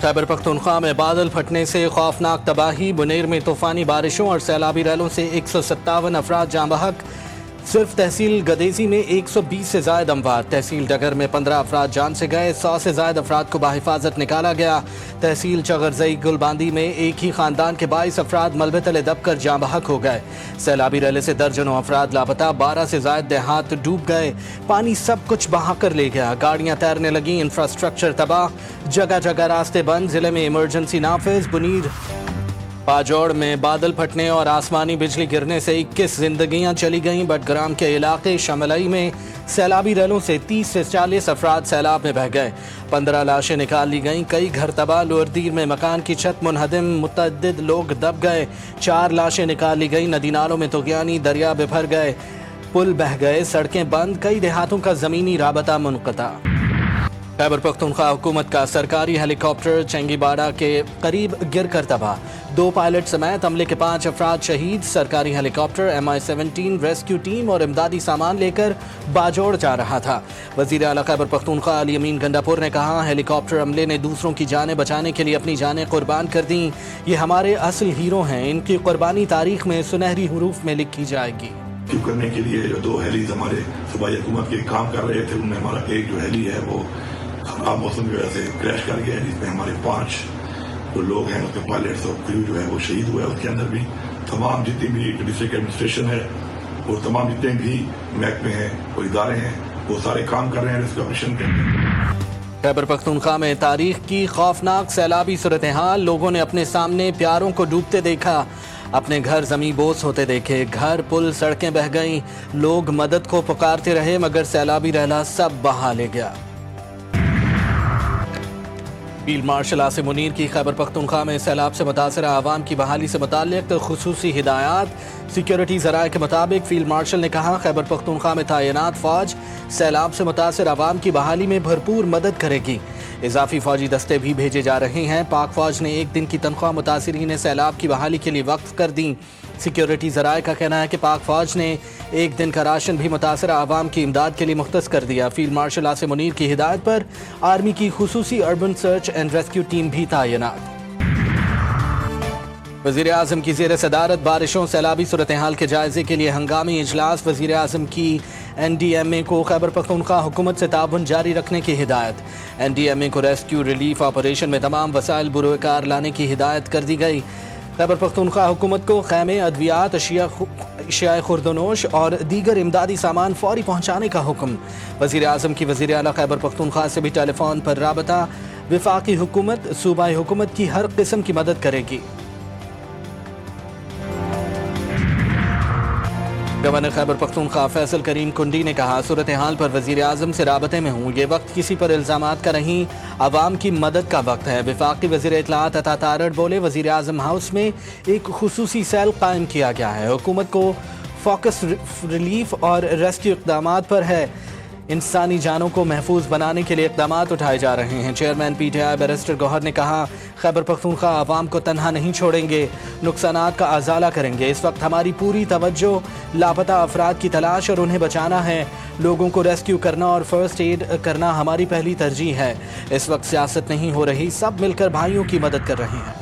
खैबर पख्तूनख्वा में बादल फटने से खौफनाक तबाही, बुनेर में तूफानी बारिशों और सैलाबी रैलों से 157 अफराद जाँ बहक। सिर्फ तहसील गदेजी में 120 से ज़ायद अमवात। तहसील डगर में 15 अफराद जान से गए, 100 से ज़ायद अफराद को बाहिफाजत निकाला गया। तहसील चगरजई गुलबांदी में एक ही खानदान के 22 अफराद मलबे तले दबकर जाँ बहक हो गए। सैलाबी रैले से दर्जनों अफराद लापता, 12 से ज़ायद देहात डूब गए। पानी सब कुछ बहा कर ले गया, गाड़ियाँ तैरने लगी, इंफ्रास्ट्रक्चर तबाह, जगह जगह रास्ते बंद। जिले में इमरजेंसी नाफिज। बुनीर पाजौड़ में बादल फटने और आसमानी बिजली गिरने से 21 जिंदगियां चली गईं। बटग्राम के इलाके शमलई में सैलाबी रैलों से 30 से 40 अफराद सैलाब में बह गए। 15 लाशें निकाल ली गईं, कई घर तबाह। लोअरदीर में मकान की छत मुनहदिम, मुतअद्दिद लोग दब गए। 4 लाशें निकाल ली गईं। नदी नालों में तुग़यानी, दरिया बिफर गए, पुल बह गए, सड़कें बंद, कई देहातों का ज़मीनी राबता मुनक़ता। खैबर पख्तूनख्वा हुकूमत का सरकारी हेलीकॉप्टर चेंगीबाड़ा के करीब गिर कर तबाह, 2 पायलट समेत अमले के 5 अफराद शहीद। सरकारी हेलीकॉप्टर MI-17 रेस्क्यू टीम और इमदादी सामान लेकर बाजौड़ जा रहा था। वज़ीर आला खैबर पख्तूनख्वा अली अमीन गंडापुर ने कहा, हेलीकॉप्टर अमले ने दूसरों की जानें बचाने के लिए अपनी जानें कुर्बान कर दी। ये हमारे असल हीरो हैं, इनकी कुर्बानी तारीख में सुनहरी हरूफ में लिखी जाएगी। करने के लिए जो 2 हेलीज हमारे सूबाई हुकूमत के काम कर रहे थे, उनमें हमारा एक जो हेली है वो खराब मौसम की वजह से क्रैश कर गया है, जिसमें हमारे 5 जो लोग हैं उसके पायलट्स और क्रू जो है वो शहीद हुए। उसके अंदर भी तमाम जितनी भी डिस्ट्रिक्ट एडमिनिस्ट्रेशन है और तमाम जितने भी महकमे हैं, वो इदारे हैं, वो सारे काम कर रहे हैं रेस्क्यू ऑपरेशन के अंदर। खैबर पख्तूनख्वा में तारीख की खौफनाक सैलाबी सूरत हाल, लोगों ने अपने सामने प्यारों को डूबते देखा, अपने घर ज़मीं बोस होते देखे, घर पुल सड़कें बह गईं, लोग मदद को पुकारते रहे मगर सैलाबी रहला सब बहा ले गया। फील्ड मार्शल आसिम मुनीर की खैबर पख्तूनख्वा में सैलाब से मुतासरा आवाम की बहाली से मुताल्लिक़ खुसूसी हिदायत। सिक्योरिटी ज़राए के मुताबिक फील्ड मार्शल ने कहा, खैबर पख्तूनख्वा में तैनात फ़ौज सैलाब से मुतासर आवाम की बहाली में भरपूर मदद करेगी। इजाफी फ़ौजी दस्ते भी भेजे जा रहे हैं। पाक फ़ौज ने 1 दिन की तनख्वाह मुतासिरीन सैलाब की बहाली के लिए वक्फ कर दी। सिक्योरिटी ज़राए का कहना है कि पाक फ़ौज ने 1 दिन का राशन भी मुतासरा आवाम की इमदाद के लिए मुख्तस कर दिया। फील्ड मार्शल आसिम मुनीर की हिदायत पर आर्मी की खुसूसी urban search and rescue team भी तैनात। वज़ीर आज़म की ज़ेर सदारत बारिशों सैलाबी सूरत हाल के जायजे के लिए हंगामी इजलास। वज़ीर आज़म की NDMA को खैबर पख्तूनख्वा हुकूमत से ताउन जारी रखने की हिदायत। NDMA को रेस्क्यू रिलीफ ऑपरेशन में तमाम वसाइल बुरोकार लाने की हिदायत कर दी गई। खैबर पख्तूनख्वा हुकूमत को खैमे, अद्वियात, अशिया खुर्दनोश और दीगर इमदादी सामान फौरी पहुँचाने का हुक्म। वज़ीर आज़म की वज़ीर आला खैबर पख्तूनख्वा से भी टेलीफोन पर राबता। वफाकी हुकूमत सूबाई हुकूमत की हर किस्म की मदद करेगी। गवर्नर खैबर पख्तूनख्वा फैसल करीम कुंडी ने कहा, सूरत हाल पर वज़ीर आज़म से राबते में हूँ, ये वक्त किसी पर इल्ज़ामात का नहीं, आवाम की मदद का वक्त है। वफाकी वज़ीर इत्तलाआत अता तारड़ बोले, वज़ीर आज़म हाउस में एक खुसूसी सेल कायम किया गया है, हुकूमत को फोकस रिलीफ और रेस्क्यू इक़दामात पर है। इंसानी जानों को महफूज बनाने के लिए इक़दामात उठाए जा रहे हैं। चेयरमैन PTI बैरिस्टर गौहर ने कहा, खैबर पख्तूनख्वा आवाम को तन्हा नहीं छोड़ेंगे, नुकसानात का अजाला करेंगे। इस वक्त हमारी पूरी तवज्जो लापता अफराद की तलाश और उन्हें बचाना है। लोगों को रेस्क्यू करना और फर्स्ट एड करना हमारी पहली तरजीह है। इस वक्त सियासत नहीं हो रही, सब मिलकर भाइयों की मदद कर रहे हैं।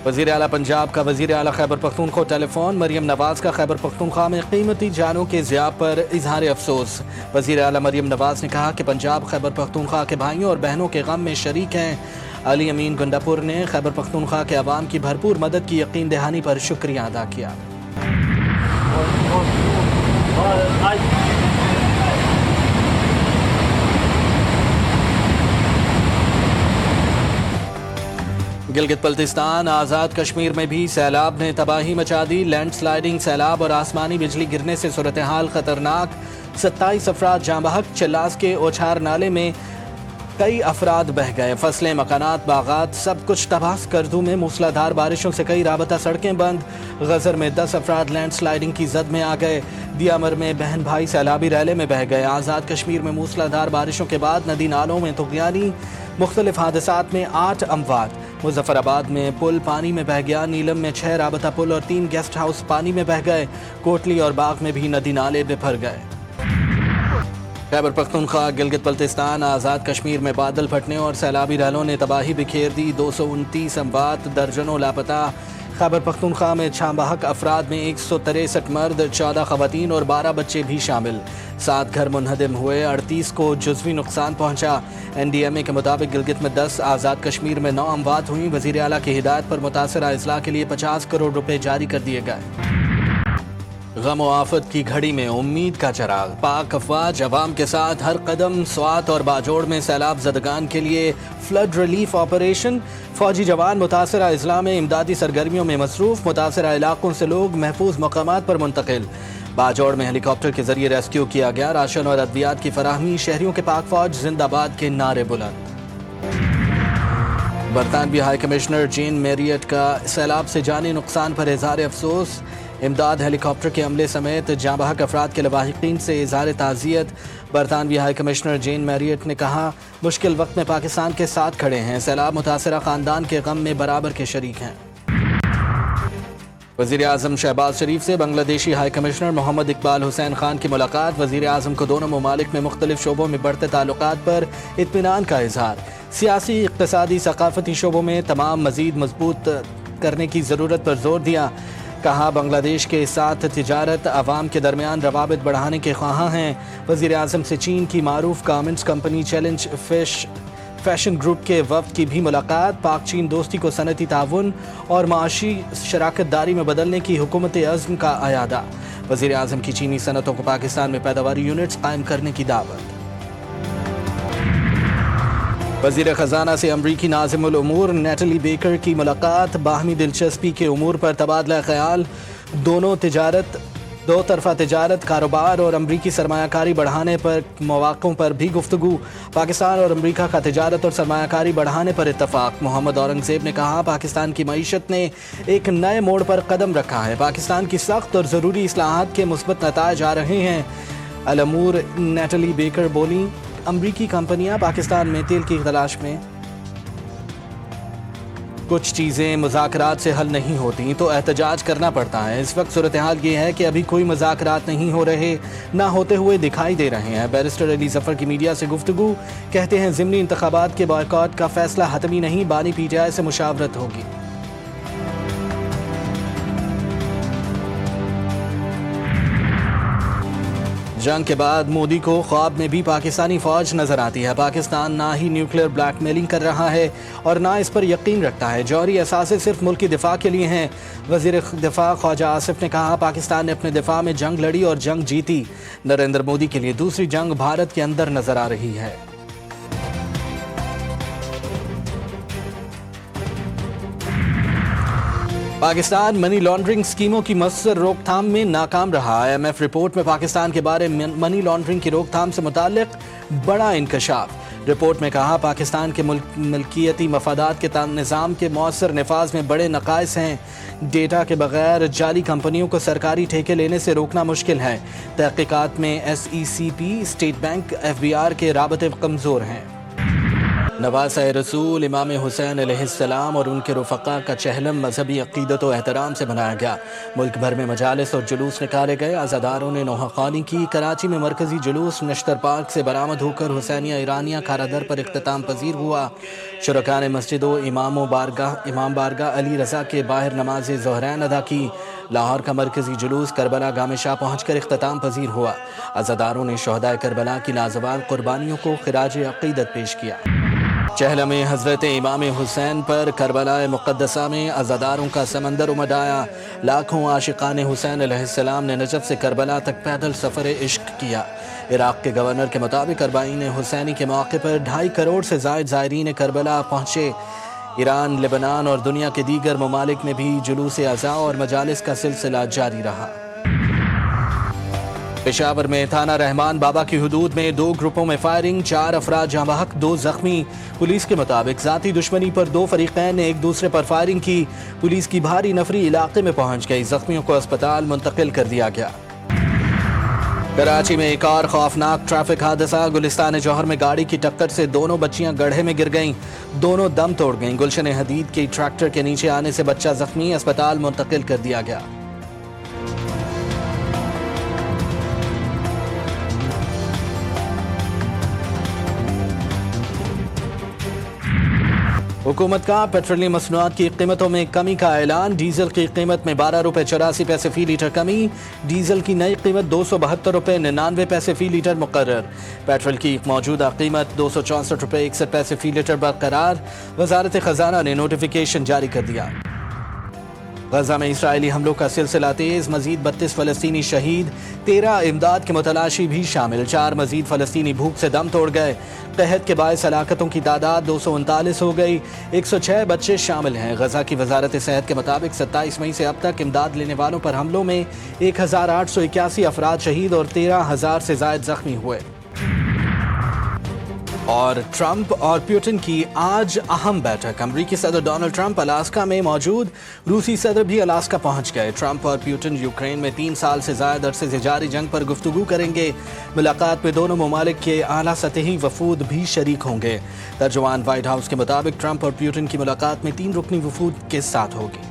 वज़ीर आला पंजाब का वज़ीर आला खैबर पख्तूनख्वा टेलीफोन। मरियम नवाज़ का खैबर पख्तूनख्वा में कीमती जानों के ज़ियाब पर इजहार अफसोस। वज़ीर आला मरियम नवाज़ ने कहा कि पंजाब खैबर पख्तूनख्वा के भाइयों और बहनों के गम में शरीक हैं। अली अमीन गंडापुर ने खैबर पख्तूनख्वा के अवाम की भरपूर मदद की यकीन दहानी पर शुक्रिया अदा किया। गिलगित बल्तिस्तान, आज़ाद कश्मीर में भी सैलाब ने तबाही मचा दी। लैंड स्लाइडिंग, सैलाब और आसमानी बिजली गिरने से सूरत हाल खतरनाक। 27 अफराद जाँ बहक। चलास के ओछार नाले में कई अफराद बह गए। फसलें, मकानात, बागात सब कुछ तबाह। स्कर्दू में मूसलाधार बारिशों से कई राबता सड़कें बंद। गजर में 10 अफराद लैंड स्लाइडिंग की जद में आ गए। दियामर में बहन भाई सैलाबी रैले में बह गए। आज़ाद कश्मीर में मूसलाधार बारिशों के बाद नदी नालों में तुग़यानी, मुख्तलिफ हादसात में 8 अमवात। मुजफ्फराबाद में पुल पानी में बह गया। नीलम में 6 राबता पुल और 3 गेस्ट हाउस पानी में बह गए। कोटली और बाग में भी नदी नाले बिफर गए। خیبر پختونخوا گلگت بلتستان آزاد کشمیر میں بادل پھٹنے اور سیلابی رحلوں نے تباہی بکھیر دی، 229 اموات، درجنوں لاپتہ۔ خیبر پختونخوا میں چھامبہک افراد میں 163 مرد، 14 خواتین اور 12 بچے بھی شامل، 7 گھر منہدم ہوئے، 38 کو جزوی نقصان پہنچا۔ NDMA کے مطابق گلگت میں 10، آزاد کشمیر میں 9 اموات ہوئیں۔ وزیر اعلیٰ کی ہدایت پر متاثرہ اضلاع کے لیے 50 کروڑ روپے جاری کر دیے گئے۔ غم و آفت کی گھڑی میں امید کا چراغ، پاک افواج عوام کے ساتھ ہر قدم۔ سوات اور باجوڑ میں سیلاب زدگان کے لیے فلڈ ریلیف آپریشن، فوجی جوان متاثرہ اضلاع میں امدادی سرگرمیوں میں مصروف، متاثرہ علاقوں سے لوگ محفوظ مقامات پر منتقل۔ باجوڑ میں ہیلی کاپٹر کے ذریعے ریسکیو کیا گیا، راشن اور ادویات کی فراہمی، شہریوں کے پاک فوج زندہ باد کے نعرے بلند۔ برطانوی ہائی کمشنر جین میریٹ کا سیلاب سے جانی نقصان پر اظہار افسوس، امداد ہیلی کاپٹر کے عملے سمیت جاں بحق افراد کے لواحقین سے اظہار تعزیت۔ برطانوی ہائی کمشنر جین میریٹ نے کہا، مشکل وقت میں پاکستان کے ساتھ کھڑے ہیں، سیلاب متاثرہ خاندان کے غم میں برابر کے شریک ہیں۔ وزیر اعظم شہباز شریف سے بنگلہ دیشی ہائی کمشنر محمد اقبال حسین خان کی ملاقات، وزیر اعظم کو دونوں ممالک میں مختلف شعبوں میں بڑھتے تعلقات پر اطمینان کا اظہار، سیاسی، اقتصادی، ثقافتی شعبوں میں تمام مزید مضبوط کرنے کی ضرورت پر زور دیا۔ کہا، بنگلہ دیش کے ساتھ تجارت، عوام کے درمیان روابط بڑھانے کے خواہاں ہیں۔ وزیر اعظم سے چین کی معروف garments company challenge fashion group کے وفد کی بھی ملاقات، پاک چین دوستی کو صنعتی تعاون اور معاشی شراکت داری میں بدلنے کی حکومت عزم کا اعادہ، وزیر اعظم کی چینی صنعتوں کو پاکستان میں پیداواری یونٹس قائم کرنے کی دعوت۔ وزیر خزانہ سے امریکی ناظم الامور نیٹلی بیکر کی ملاقات، باہمی دلچسپی کے امور پر تبادلہ خیال، دو طرفہ تجارت، کاروبار اور امریکی سرمایہ کاری بڑھانے پر مواقعوں پر بھی گفتگو، پاکستان اور امریکہ کا تجارت اور سرمایہ کاری بڑھانے پر اتفاق۔ محمد اورنگزیب نے کہا، پاکستان کی معیشت نے ایک نئے موڑ پر قدم رکھا ہے، پاکستان کی سخت اور ضروری اصلاحات کے مثبت نتائج آ رہے ہیں۔ الامور نیٹلی بیکر بولیں، امریکی کمپنیاں پاکستان میں تیل کی تلاش میں، کچھ چیزیں مذاکرات سے حل نہیں ہوتی تو احتجاج کرنا پڑتا ہے۔ اس وقت صورتحال یہ ہے کہ ابھی کوئی مذاکرات نہیں ہو رہے، نہ ہوتے ہوئے دکھائی دے رہے ہیں۔ بیرسٹر علی ظفر کی میڈیا سے گفتگو، کہتے ہیں ضمنی انتخابات کے بائیکاٹ کا فیصلہ حتمی نہیں، بانی PTI سے مشاورت ہوگی۔ جنگ کے بعد مودی کو خواب میں بھی پاکستانی فوج نظر آتی ہے۔ پاکستان نہ ہی نیوکلیئر بلیک میلنگ کر رہا ہے اور نہ اس پر یقین رکھتا ہے، جوہری اثاثے صرف ملکی دفاع کے لیے ہیں۔ وزیر دفاع خواجہ آصف نے کہا، پاکستان نے اپنے دفاع میں جنگ لڑی اور جنگ جیتی، نریندر مودی کے لیے دوسری جنگ بھارت کے اندر نظر آ رہی ہے۔ پاکستان منی لانڈرنگ اسکیموں کی مؤثر روک تھام میں ناکام رہا۔ IMF رپورٹ میں پاکستان کے بارے منی لانڈرنگ کی روک تھام سے متعلق بڑا انکشاف۔ رپورٹ میں کہا، پاکستان کے ملکیتی مفادات کے نظام کے مؤثر نفاذ میں بڑے نقائص ہیں۔ ڈیٹا کے بغیر جعلی کمپنیوں کو سرکاری ٹھیکے لینے سے روکنا مشکل ہے۔ تحقیقات میں SECP، اسٹیٹ بینک، FBR کے رابطے کمزور ہیں۔ نواسۂ رسول امام حسین علیہ السلام اور ان کے رفقا کا چہلم مذہبی عقیدت و احترام سے منایا گیا۔ ملک بھر میں مجالس اور جلوس نکالے گئے، عزاداروں نے نوحہ خوانی کی۔ کراچی میں مرکزی جلوس نشتر پارک سے برآمد ہو کر حسینیہ ایرانیہ کھارادر پر اختتام پذیر ہوا۔ شرکاء نے مسجد و امام بارگاہ علی رضا کے باہر نماز ظہرین ادا کی۔ لاہور کا مرکزی جلوس کربلا گام شاہ پہنچ کر اختتام پذیر ہوا۔ عزاداروں نے شہدائے کربلا کی لازوال قربانیوں کو خراج عقیدت پیش کیا۔ چہلم میں حضرت امام حسین پر کربلا مقدسہ میں عزاداروں کا سمندر امڈ آیا۔ لاکھوں عاشقان حسین علیہ السلام نے نجف سے کربلا تک پیدل سفر عشق کیا۔ عراق کے گورنر کے مطابق 40 حسینی کے موقع پر 2.5 کروڑ سے زائد زائرین کربلا پہنچے۔ ایران، لبنان اور دنیا کے دیگر ممالک میں بھی جلوس عزا اور مجالس کا سلسلہ جاری رہا۔ پشاور میں تھانہ رحمان بابا کی حدود میں 2 گروپوں میں فائرنگ، 4 افراد جاں بحق، 2 زخمی۔ پولیس کے مطابق ذاتی دشمنی پر 2 فریقین نے ایک دوسرے پر فائرنگ کی۔ پولیس کی بھاری نفری علاقے میں پہنچ گئی، زخمیوں کو اسپتال منتقل کر دیا گیا۔ کراچی میں ایک اور خوفناک ٹریفک حادثہ، گلستان جوہر میں گاڑی کی ٹکر سے 2 بچیاں گڑھے میں گر گئیں، دونوں دم توڑ گئیں۔ گلشن حدید کے ٹریکٹر کے نیچے آنے سے بچہ زخمی، اسپتال منتقل کر دیا گیا۔ हुकूमत का पेट्रोलियम मसनूआत की कीमतों में कमी का ऐलान। डीजल की कीमत में 12 रुपये 84 पैसे फी लीटर कमी। डीजल की नई कीमत 272 रुपये 99 पैसे फी लीटर मुकर्रर। पेट्रोल की मौजूदा कीमत 264 रुपये 61 पैसे फी लीटर बरकरार। वजारत खजाना ने नोटिफिकेशन जारी कर दिया। गजा में इसराइली हमलों का सिलसिला तेज, मजीद 32 फलस्तीनी शहीद, 13 इमदाद के मुतलाशी भी शामिल। 4 मजीद फलस्तीनी भूख से दम तोड़ गए। कहत के बायस हलाकतों की तादाद 239 हो गई। 106 बच्चे शामिल हैं। गजा की वजारत सेहत के मुताबिक 27 मई से अब तक इमदाद लेने वालों पर हमलों में 1881 अफराद शहीद और 13,000 से जायद जख्मी हुए। और ट्रंप और पुतिन की आज अहम बैठक। अमरीकी सदर डोनाल्ड ट्रंप अलास्का में मौजूद, रूसी सदर भी अलास्का पहुंच गए। ट्रंप और पुतिन यूक्रेन में 3 साल से ज्यादा अरसे से जारी जंग पर गुफ्तगू करेंगे। मुलाकात में दोनों ममालिक के आला सतही वफूद भी शरीक होंगे। तर्जुमान व्हाइट हाउस के मुताबिक ट्रंप और पुतिन की मुलाकात में 3 रुकनी वफूद के साथ होगी।